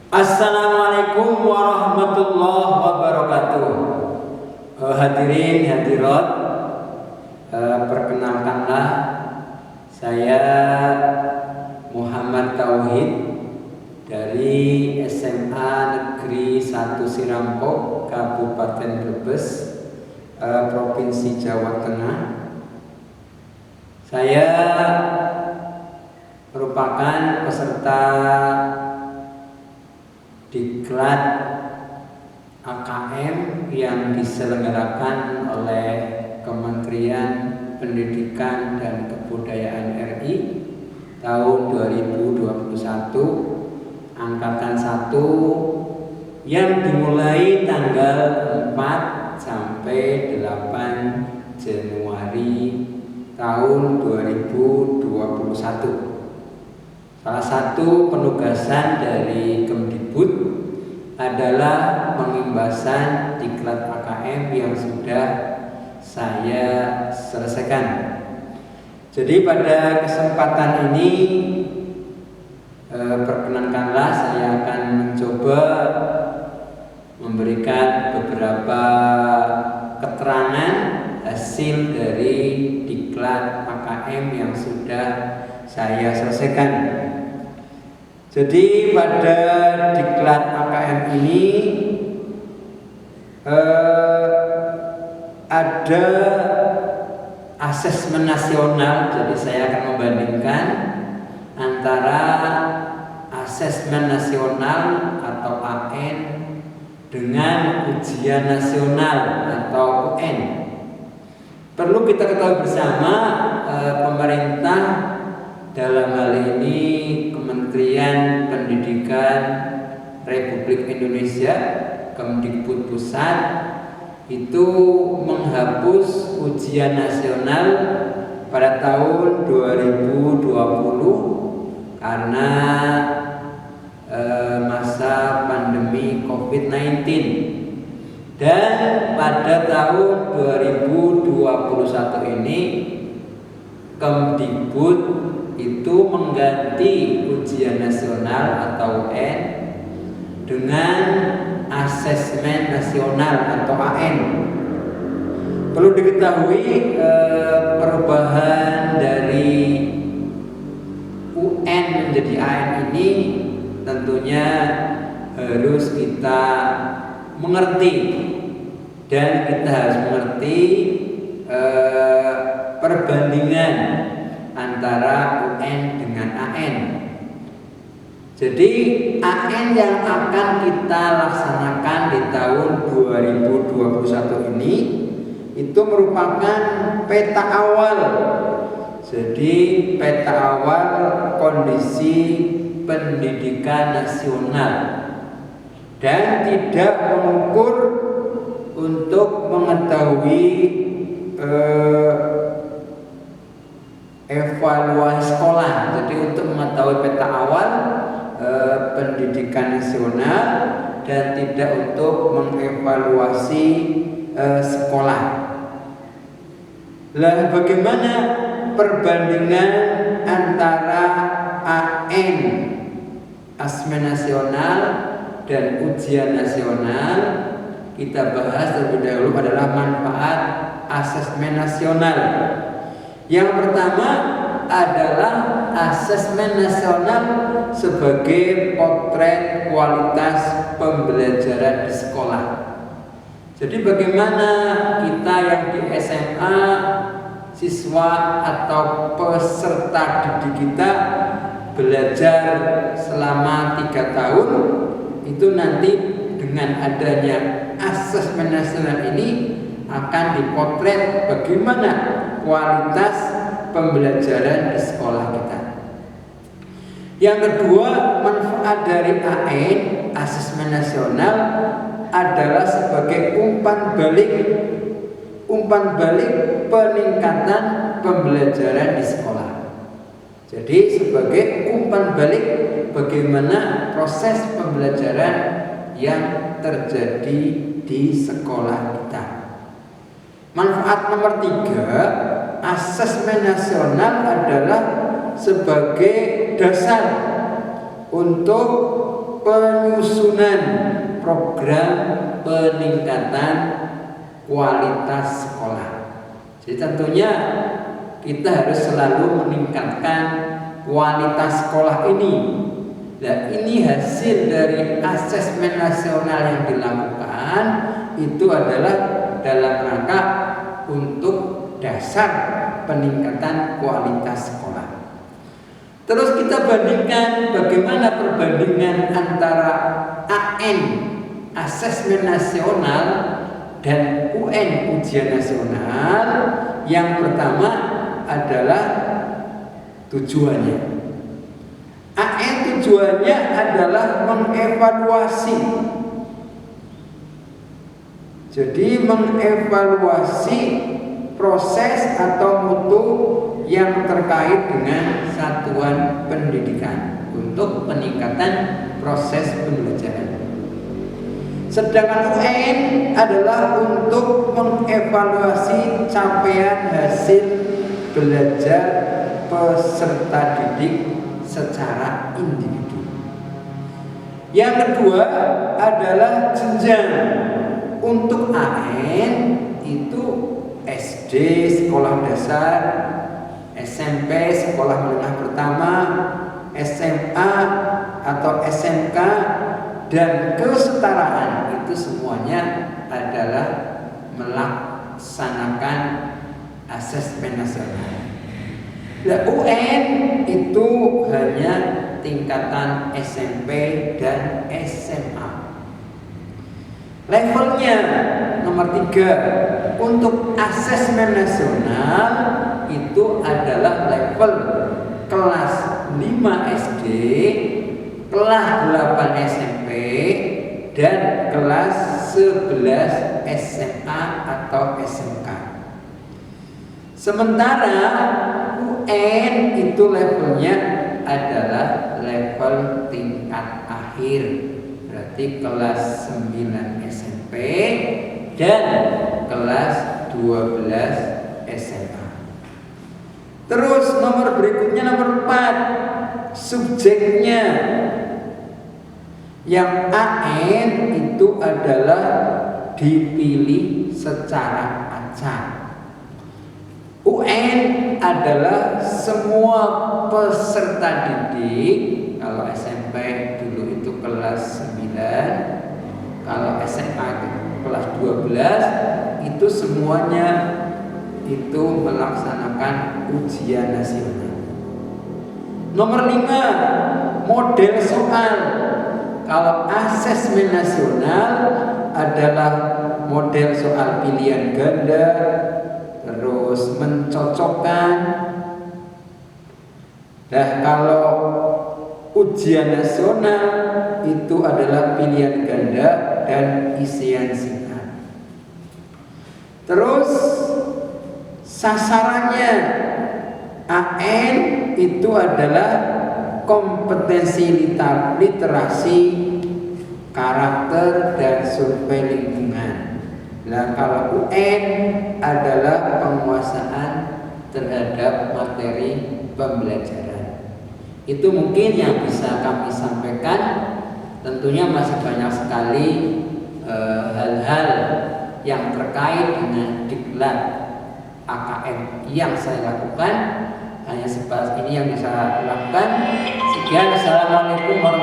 Assalamualaikum warahmatullahi wabarakatuh. Hadirin hadirat, perkenalkanlah saya Muhammad Tauhid dari SMA Negeri 1 Sirampok, Kabupaten Brebes, Provinsi Jawa Tengah. Saya merupakan peserta diklat AKM yang diselenggarakan oleh Kementerian Pendidikan dan Kebudayaan RI tahun 2021 angkatan 1 yang dimulai tanggal 4 sampai 8 Januari tahun 2021. Salah satu penugasan dari Kemdikbud adalah pengimbasan diklat AKM yang sudah saya selesaikan. Jadi pada kesempatan ini perkenankanlah saya akan mencoba memberikan beberapa keterangan hasil dari diklat AKM yang sudah saya selesaikan. Jadi pada diklat AKM ini ada asesmen nasional. Jadi saya akan membandingkan antara asesmen nasional atau AN dengan ujian nasional atau UN. Perlu kita ketahui bersama, pemerintah dalam hal ini Kementerian Pendidikan Republik Indonesia, Kemdikbud Pusat, itu menghapus ujian nasional pada tahun 2020 karena masa pandemi COVID-19. Dan pada tahun 2021 ini Kemdikbud itu mengganti ujian nasional atau UN dengan asesmen nasional atau AN. Perlu diketahui perubahan dari UN menjadi AN ini tentunya harus kita mengerti, dan kita harus mengerti perbandingan antara UN dengan AN. Jadi AN yang akan kita laksanakan di tahun 2021 ini itu merupakan peta awal. Jadi peta awal kondisi pendidikan nasional dan tidak mengukur untuk mengetahui evaluasi sekolah. Jadi untuk mengetahui peta awal pendidikan nasional dan tidak untuk mengevaluasi sekolah. Lah bagaimana perbandingan antara AN asesmen nasional dan ujian nasional? Kita bahas terlebih dahulu adalah manfaat asesmen nasional. Yang pertama adalah asesmen nasional sebagai potret kualitas pembelajaran di sekolah. Jadi bagaimana kita yang di SMA, siswa atau peserta didik kita belajar selama 3 tahun, itu nanti dengan adanya asesmen nasional ini akan dipotret bagaimana kualitas pembelajaran di sekolah kita. Yang kedua, manfaat dari AN asesmen nasional adalah sebagai umpan balik peningkatan pembelajaran di sekolah. Jadi sebagai umpan balik bagaimana proses pembelajaran yang terjadi di sekolah kita. Manfaat nomor 3, asesmen nasional adalah sebagai dasar untuk penyusunan program peningkatan kualitas sekolah. Jadi tentunya kita harus selalu meningkatkan kualitas sekolah ini. Dan ini hasil dari asesmen nasional yang dilakukan itu adalah dalam rangka untuk dasar peningkatan kualitas sekolah. Terus kita bandingkan bagaimana perbandingan antara AN asesmen nasional dan UN ujian nasional. Yang pertama adalah tujuannya. AN tujuannya adalah mengevaluasi. Jadi mengevaluasi proses atau mutu yang terkait dengan satuan pendidikan untuk peningkatan proses pembelajaran. Sedangkan UN adalah untuk mengevaluasi capaian hasil belajar peserta didik secara individu. Yang kedua adalah jenjang. Untuk AN itu SD sekolah dasar, SMP sekolah menengah pertama, SMA atau SMK, dan kesetaraan itu semuanya adalah melaksanakan asesmen nasional. Nah, UN itu hanya tingkatan SMP dan SMA. Levelnya nomor 3 untuk asesmen nasional itu adalah level kelas 5 SD, kelas 8 SMP, dan kelas 11 SMA atau SMK. Sementara UN itu levelnya adalah level tingkat akhir, berarti kelas 9 SMP dan kelas 12 SMA. Terus nomor berikutnya nomor 4, subjeknya. Yang AN itu adalah dipilih secara acak. UN adalah semua peserta didik. Kalau SMP dulu itu kelas 9, kalau SMA kelas 12, itu semuanya itu melaksanakan ujian nasional. Nomor 5, model soal. Kalau asesmen nasional adalah model soal pilihan ganda, terus mencocokkan. Nah, kalau ujian nasional itu adalah pilihan ganda dan isian singkat. Terus sasarannya AN itu adalah kompetensi literasi, karakter, dan survei lingkungan. Nah, kalau UN adalah penguasaan terhadap materi pembelajaran. Itu mungkin yang bisa kami sampaikan. Tentunya masih banyak sekali hal-hal yang terkait dengan diklat AKM yang saya lakukan. Hanya sebatas ini yang bisa lakukan. Sekian, assalamualaikum warahmatullahi wabarakatuh.